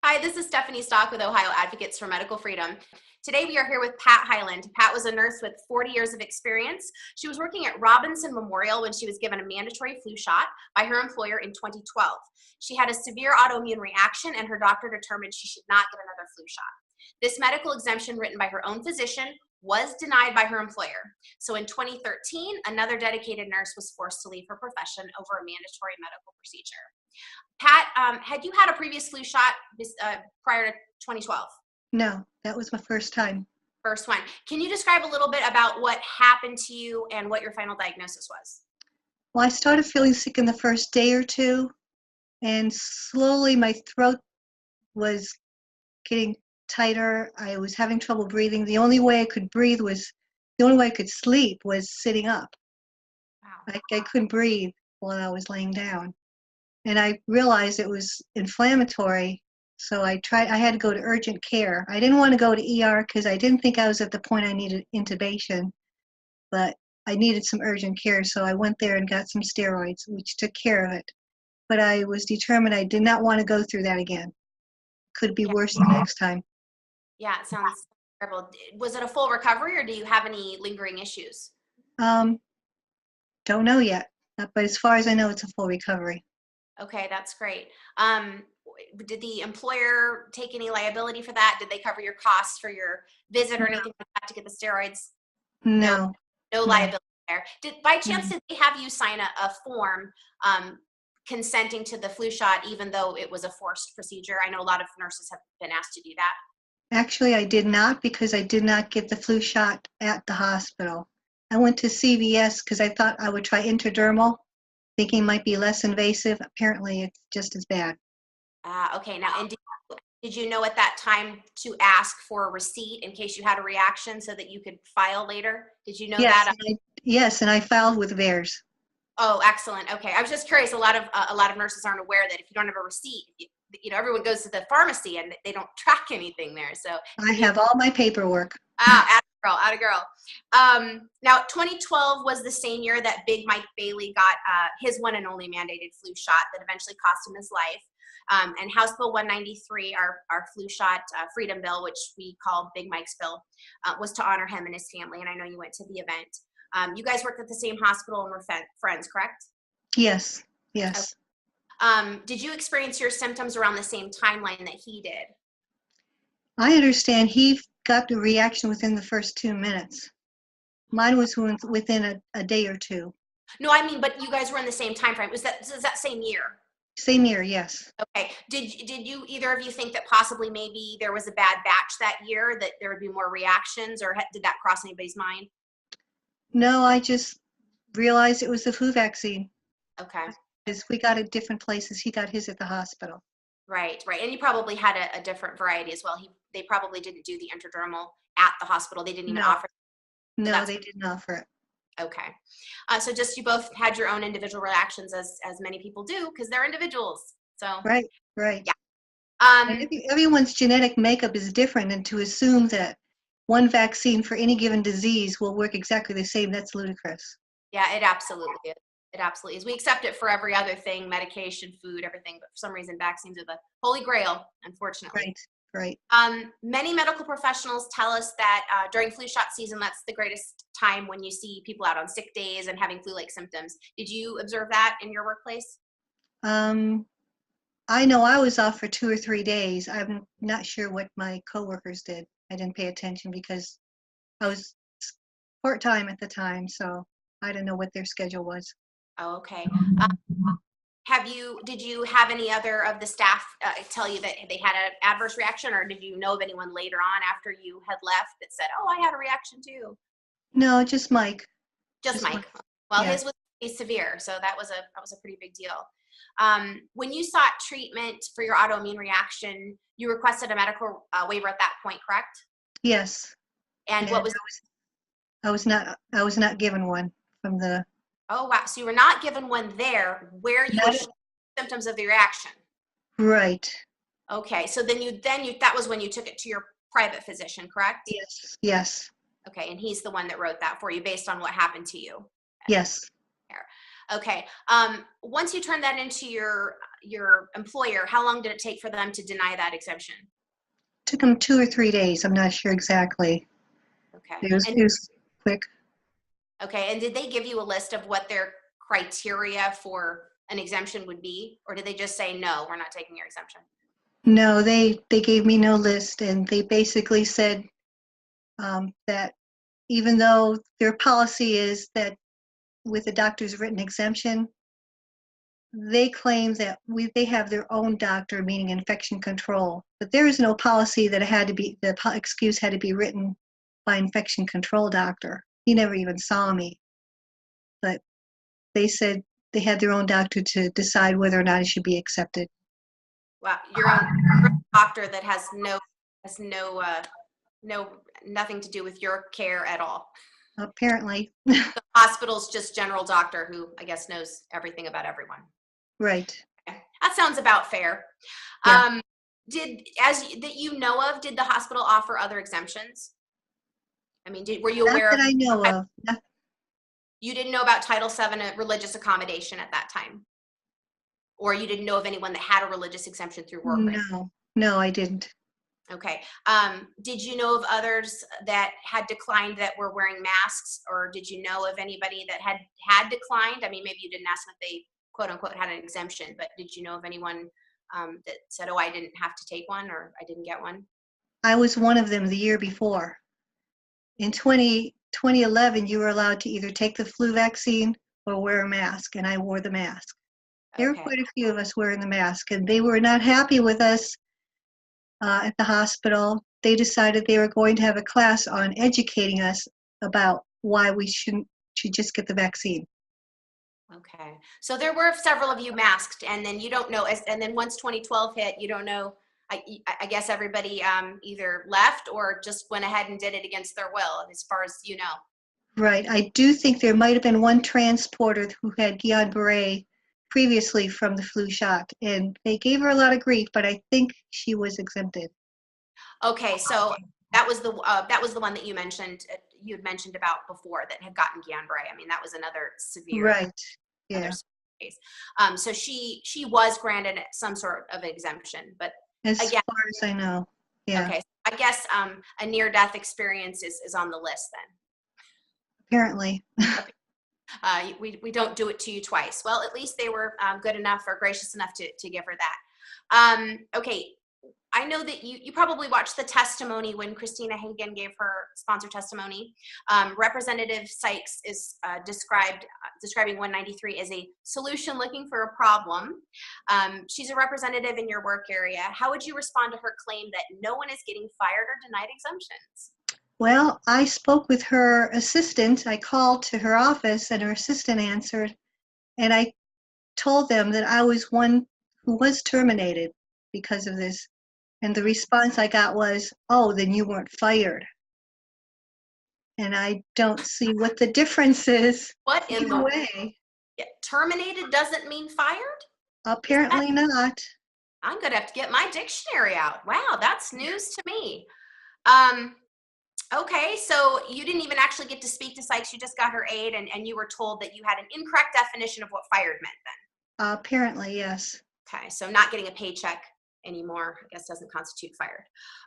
Hi, this is Stephanie Stock with Ohio Advocates for Medical Freedom. Today we are here with Pat Highland. Pat was a nurse with 40 years of experience. She was working at Robinson Memorial when she was given a mandatory flu shot by her employer in 2012. She had a severe autoimmune reaction and her doctor determined she should not get another flu shot. This medical exemption written by her own physician was denied by her employer. So in 2013, another dedicated nurse was forced to leave her profession over a mandatory medical procedure. Pat, had you had a previous flu shot prior to 2012? No, that was my first time. First one. Can you describe a little bit about what happened to you and what your final diagnosis was? Well, I started feeling sick in the first day or two, and slowly my throat was getting tighter. I was having trouble breathing. The only way I could sleep was sitting up. Wow. I couldn't breathe while I was laying down. And I realized it was inflammatory, so I had to go to urgent care. I didn't want to go to ER because I didn't think I was at the point I needed intubation, but I needed some urgent care, so I went there and got some steroids, which took care of it. But I was determined I did not want to go through that again. Could be worse the next time. Yeah, it sounds terrible. Was it a full recovery or do you have any lingering issues? Don't know yet, but as far as I know, it's a full recovery. Okay, that's great. Did the employer take any liability for that? Did they cover your costs for your visit or anything like that to get the steroids? No. No liability there. By chance, No. did they have you sign a form consenting to the flu shot even though it was a forced procedure? I know a lot of nurses have been asked to do that. Actually, I did not because I did not get the flu shot at the hospital. I went to CVS because I thought I would try intradermal, thinking it might be less invasive. Apparently, it's just as bad. Okay. Now, and did you know at that time to ask for a receipt in case you had a reaction so that you could file later? Did you know that? Yes, and I filed with VAERS. Oh, excellent. Okay. I was just curious. A lot of nurses aren't aware that if you don't have a receipt, everyone goes to the pharmacy and they don't track anything there. So I have all my paperwork. Atta girl. Now, 2012 was the same year that Big Mike Bailey got his one and only mandated flu shot that eventually cost him his life. And House Bill 193, our flu shot freedom bill, which we call Big Mike's bill, was to honor him and his family. And I know you went to the event. You guys worked at the same hospital and were friends, correct? Yes. Okay. Did you experience your symptoms around the same timeline that he did? I understand he got the reaction within the first 2 minutes. Mine was within a day or two. No, I mean, but you guys were in the same time frame. Was that same year? Same year, yes. Okay. Did you either of you think that possibly maybe there was a bad batch that year, that there would be more reactions, or did that cross anybody's mind? No, I just realized it was the flu vaccine. Okay. Because we got it different places. He got his at the hospital. Right. And you probably had a different variety as well. They probably didn't do the intradermal at the hospital. They didn't even offer it. No, they didn't offer it. Okay. So just you both had your own individual reactions as many people do because they're individuals. So Right. Yeah. Everyone's genetic makeup is different, and to assume that one vaccine for any given disease will work exactly the same, that's ludicrous. Yeah, it absolutely is. It absolutely is. We accept it for every other thing, medication, food, everything, but for some reason vaccines are the holy grail, unfortunately. Right. Many medical professionals tell us that during flu shot season, that's the greatest time when you see people out on sick days and having flu-like symptoms. Did you observe that in your workplace? I know I was off for 2 or 3 days. I'm not sure what my coworkers did. I didn't pay attention because I was part-time at the time, so I didn't know what their schedule was. Oh, okay. Did you have any other of the staff tell you that they had an adverse reaction, or did you know of anyone later on after you had left that said, "Oh, I had a reaction too"? No, just Mike. Just Mike. Well, yeah. His was pretty severe, so that was a pretty big deal. When you sought treatment for your autoimmune reaction, you requested a medical waiver at that point, correct? Yes. And what was? I was not given one from the. Oh wow! So you were not given one there where you were showing symptoms of the reaction. Right. Okay, so then that was when you took it to your private physician, correct? Yes. Okay, and he's the one that wrote that for you based on what happened to you. Yes. Okay. Once you turned that into your employer, how long did it take for them to deny that exemption? Took them 2 or 3 days. I'm not sure exactly. Okay. It was quick. Okay. And did they give you a list of what their criteria for an exemption would be, or did they just say no, we're not taking your exemption? No, they gave me no list, and they basically said that even though their policy is that with a doctor's written exemption, they claim that they have their own doctor, meaning infection control. But there is no policy that it had to be, the excuse had to be written by infection control doctor. He never even saw me. But they said they had their own doctor to decide whether or not it should be accepted. Wow, your own doctor that has nothing to do with your care at all. Apparently. The hospital's just general doctor who I guess knows everything about everyone. Right. Okay. That sounds about fair. Yeah. That you know of, did the hospital offer other exemptions? I mean, were you Not aware that of? I know of. You didn't know about Title VII religious accommodation at that time, or you didn't know of anyone that had a religious exemption through work? No, I didn't. Okay. Did you know of others that had declined that were wearing masks, or did you know of anybody that had declined? I mean, maybe you didn't ask them if they quote unquote had an exemption, but did you know of anyone that said, "Oh, I didn't have to take one," or "I didn't get one"? I was one of them the year before. In 2011, you were allowed to either take the flu vaccine or wear a mask, and I wore the mask. There were Okay. quite a few of us wearing the mask, and they were not happy with us at the hospital. They decided they were going to have a class on educating us about why we should just get the vaccine. Okay. So there were several of you masked, and then you don't know, and then once 2012 hit, you don't know. I guess everybody either left or just went ahead and did it against their will, as far as you know. Right. I do think there might have been one transporter who had Guillain-Barré previously from the flu shot, and they gave her a lot of grief, but I think she was exempted. Okay, so that was the one that you mentioned. You had mentioned about before that had gotten Guillain-Barré. I mean, that was another severe, Right. another Yeah. case. So she was granted some sort of exemption, but As again, far as I know. Yeah. okay. I guess a near-death experience is on the list then. Apparently. We don't do it to you twice. Well, at least they were good enough or gracious enough to give her that. Okay, I know that you probably watched the testimony when Christina Hagan gave her sponsor testimony. Representative Sykes is describing 193 as a solution looking for a problem. She's a representative in your work area. How would you respond to her claim that no one is getting fired or denied exemptions? Well, I spoke with her assistant. I called to her office and her assistant answered, and I told them that I was one who was terminated because of this. And the response I got was, "Oh, then you weren't fired." And I don't see what the difference is. What in Either the way. terminated doesn't mean fired? Apparently not. I'm gonna have to get my dictionary out. Wow, that's news to me. Okay, so you didn't even actually get to speak to Sykes. You just got her aid, and you were told that you had an incorrect definition of what fired meant then. Apparently, yes. Okay, so not getting a paycheck anymore, I guess, doesn't constitute fired.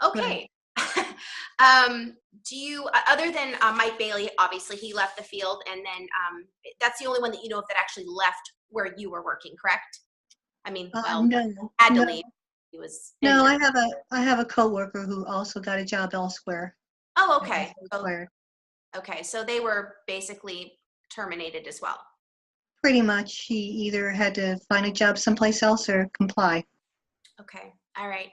Right. Okay. Do you, other than Mike Bailey, obviously he left the field, and then that's the only one that you know of that actually left where you were working, correct? I mean, well, No, had to no, leave. He was no. injured. I have a coworker who also got a job elsewhere. Oh, And okay. was So, fired. okay, so they were basically terminated as well. Pretty much, she either had to find a job someplace else or comply. Okay, all right.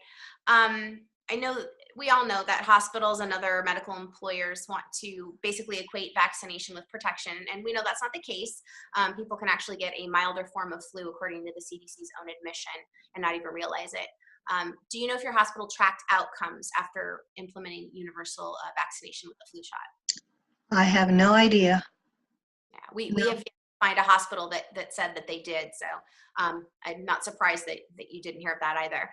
I know we all know that hospitals and other medical employers want to basically equate vaccination with protection, and we know that's not the case. People can actually get a milder form of flu according to the CDC's own admission and not even realize it. Do you know if your hospital tracked outcomes after implementing universal vaccination with the flu shot? I have no idea. Yeah, we No. have yet to find a hospital that said that they did. So I'm not surprised that you didn't hear of that either.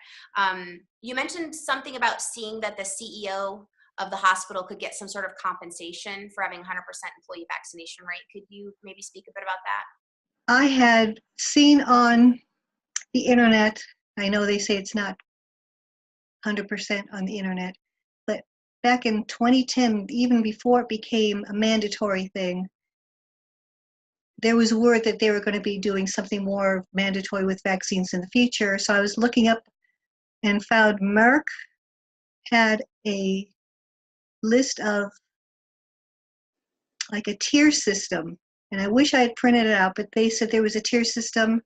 You mentioned something about seeing that the CEO of the hospital could get some sort of compensation for having 100% employee vaccination rate. Could you maybe speak a bit about that? I had seen on the internet, I know they say it's not 100% on the internet, but back in 2010, even before it became a mandatory thing, there was word that they were going to be doing something more mandatory with vaccines in the future. So I was looking up and found Merck had a list of like a tier system. And I wish I had printed it out, but they said there was a tier system: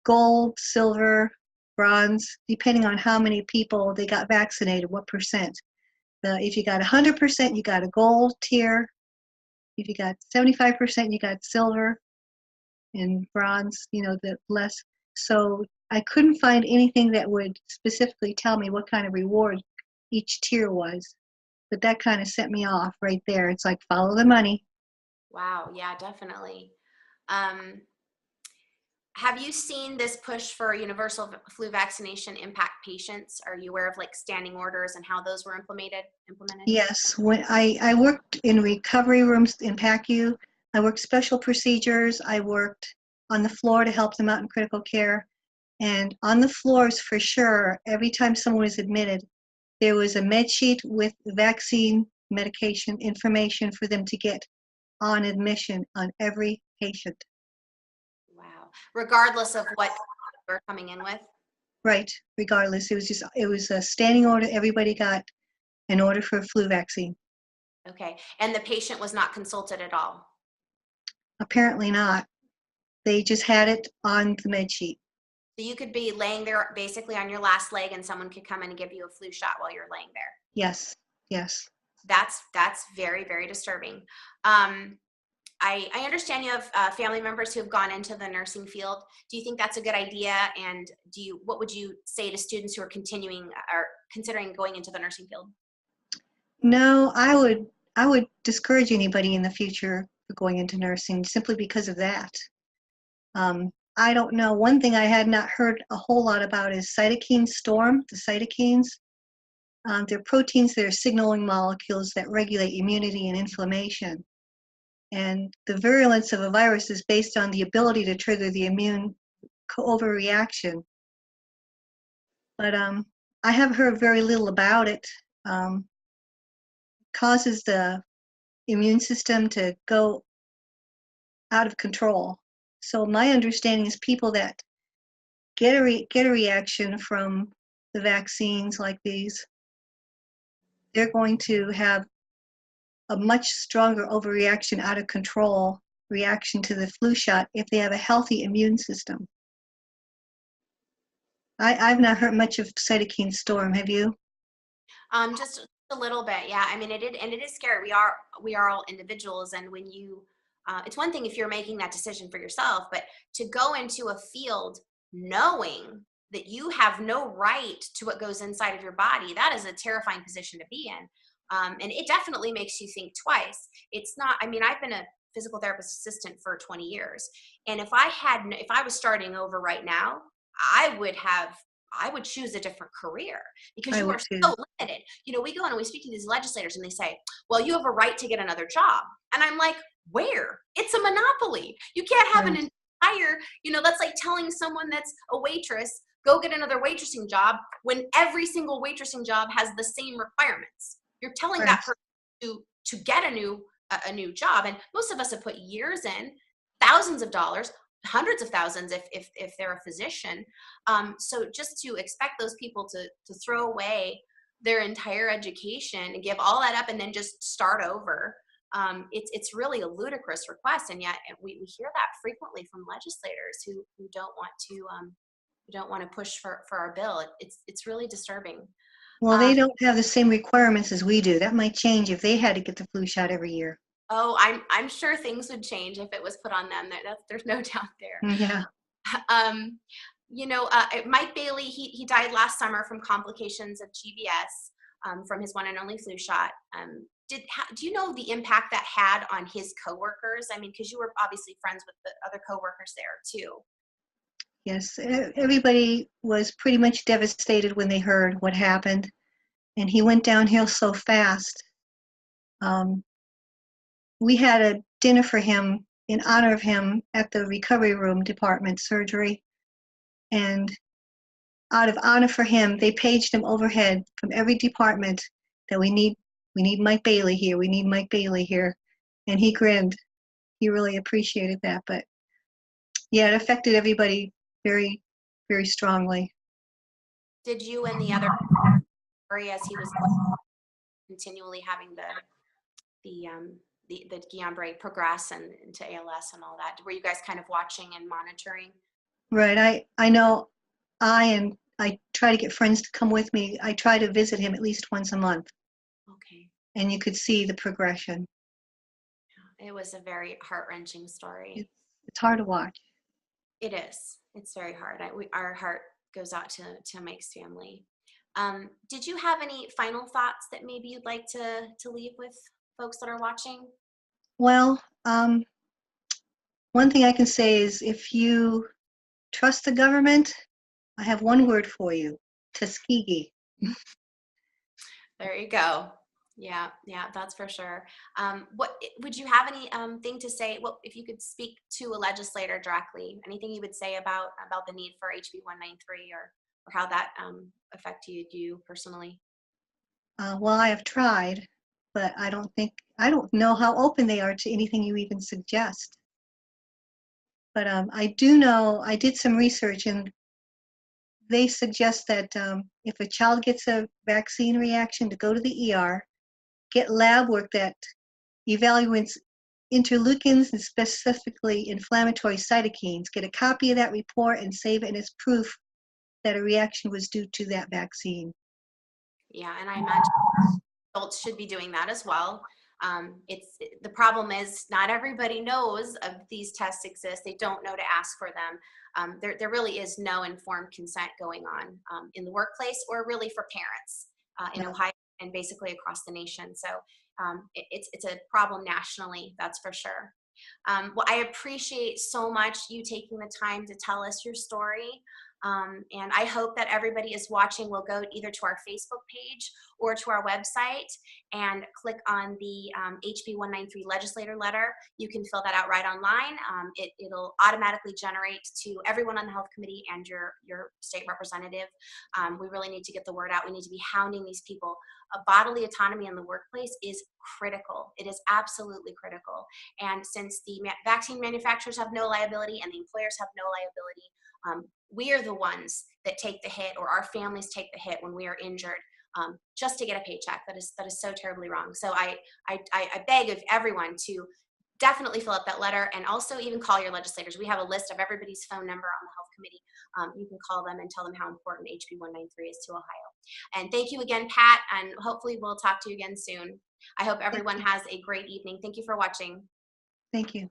gold, silver, bronze, depending on how many people they got vaccinated, what percent. If you got 100%, you got a gold tier. If you got 75%, you got silver, and bronze, the less. So I couldn't find anything that would specifically tell me what kind of reward each tier was. But that kind of set me off right there. It's like, follow the money. Wow, yeah, definitely. Um, have you seen this push for universal flu vaccination impact patients? Are you aware of like standing orders and how those were implemented? Yes, when I worked in recovery rooms in PACU, I worked special procedures. I worked on the floor to help them out in critical care. And on the floors, for sure, every time someone was admitted, there was a med sheet with vaccine medication information for them to get on admission on every patient. Wow. Regardless of what we're coming in with? Right, regardless. It was a standing order. Everybody got an order for a flu vaccine. Okay. And the patient was not consulted at all? Apparently not. They just had it on the med sheet. So you could be laying there basically on your last leg and someone could come in and give you a flu shot while you're laying there. Yes, yes. That's very, very disturbing. I understand you have family members who have gone into the nursing field. Do you think that's a good idea? And what would you say to students who are continuing or considering going into the nursing field? No, I would discourage anybody in the future for going into nursing simply because of that. I don't know. One thing I had not heard a whole lot about is cytokine storm, the cytokines. They're proteins that are signaling molecules that regulate immunity and inflammation. And the virulence of a virus is based on the ability to trigger the immune overreaction. But I have heard very little about it. Causes the immune system to go out of control. So my understanding is people that get a reaction from the vaccines like these, they're going to have a much stronger overreaction, out of control reaction to the flu shot if they have a healthy immune system. I've not heard much of cytokine storm. Have you? Just a little bit, yeah. I mean, it is scary. We are all individuals, and when you, it's one thing if you're making that decision for yourself, but to go into a field knowing that you have no right to what goes inside of your body, that is a terrifying position to be in, and it definitely makes you think twice. It's not. I mean, I've been a physical therapist assistant for 20 years, and if I was starting over right now, I would have. I would choose a different career because I you would are too. so limited. We go in and we speak to these legislators and they say, well, you have a right to get another job. And I'm like, where? It's a monopoly. You can't have an Right. entire, that's like telling someone that's a waitress, go get another waitressing job when every single waitressing job has the same requirements. You're telling Right. that person to get a new job. And most of us have put years in, thousands of dollars, hundreds of thousands if they're a physician. So just to expect those people to throw away their entire education and give all that up and then just start over, it's really a ludicrous request. And yet we hear that frequently from legislators who don't want to push for our bill. It's really disturbing. Well, Um, they don't have the same requirements as we do. That might change if they had to get the flu shot every year. oh, I'm sure things would change if it was put on them. There's no doubt there. Yeah. Um, Mike Bailey, he died last summer from complications of GBS, from his one and only flu shot. Do you know the impact that had on his coworkers? I mean, because you were obviously friends with the other coworkers there too. Yes. Everybody was pretty much devastated when they heard what happened. And he went downhill so fast. We had a dinner for him in honor of him at the recovery room department surgery. And out of honor for him, they paged him overhead from every department that we need Mike Bailey here. We need Mike Bailey here. And he grinned. He really appreciated that. But yeah, it affected everybody very, very strongly. Did you and the other worry as he was continually having the Guillain-Barré progress and into ALS and all that? Were you guys kind of watching and monitoring? Right. I know I try to get friends to come with me. I try to visit him at least once a month. Okay. And you could see the progression. It was a very heart-wrenching story. It's hard to watch. It is. It's very hard. Our heart goes out to Mike's family. Did you have any final thoughts that maybe you'd like to leave with folks that are watching? Well, one thing I can say is if you trust the government, I have one word for you: Tuskegee. There you go. Yeah, that's for sure. What would you have any thing to say? Well, if you could speak to a legislator directly, anything you would say about the need for HB 193 or how that affected you personally? Well, I have tried, but I don't know how open they are to anything you even suggest. But I do know, I did some research, and they suggest that if a child gets a vaccine reaction, to go to the ER, get lab work that evaluates interleukins and specifically inflammatory cytokines, get a copy of that report and save it as proof that a reaction was due to that vaccine. Yeah, and I imagine adults should be doing that as well. The problem is not everybody knows of these tests exist. They don't know to ask for them. There really is no informed consent going on in the workplace or really for parents in Ohio and basically across the nation. So it's a problem nationally, that's for sure. Well, I appreciate so much you taking the time to tell us your story. And I hope that everybody is watching will go either to our Facebook page or to our website and click on the HB 193 legislator letter. You can fill that out right online. It'll automatically generate to everyone on the health committee and your state representative. We really need to get the word out. We need to be hounding these people. Bodily autonomy in the workplace is critical. It is absolutely critical. And since the vaccine manufacturers have no liability and the employers have no liability, we are the ones that take the hit, or our families take the hit when we are injured, just to get a paycheck. That is so terribly wrong. So I beg of everyone to definitely fill out that letter, and also even call your legislators. We have a list of everybody's phone number on the health committee. You can call them and tell them how important HB 193 is to Ohio. And thank you again, Pat, and hopefully we'll talk to you again soon. I hope everyone has a great evening. Thank you for watching. Thank you.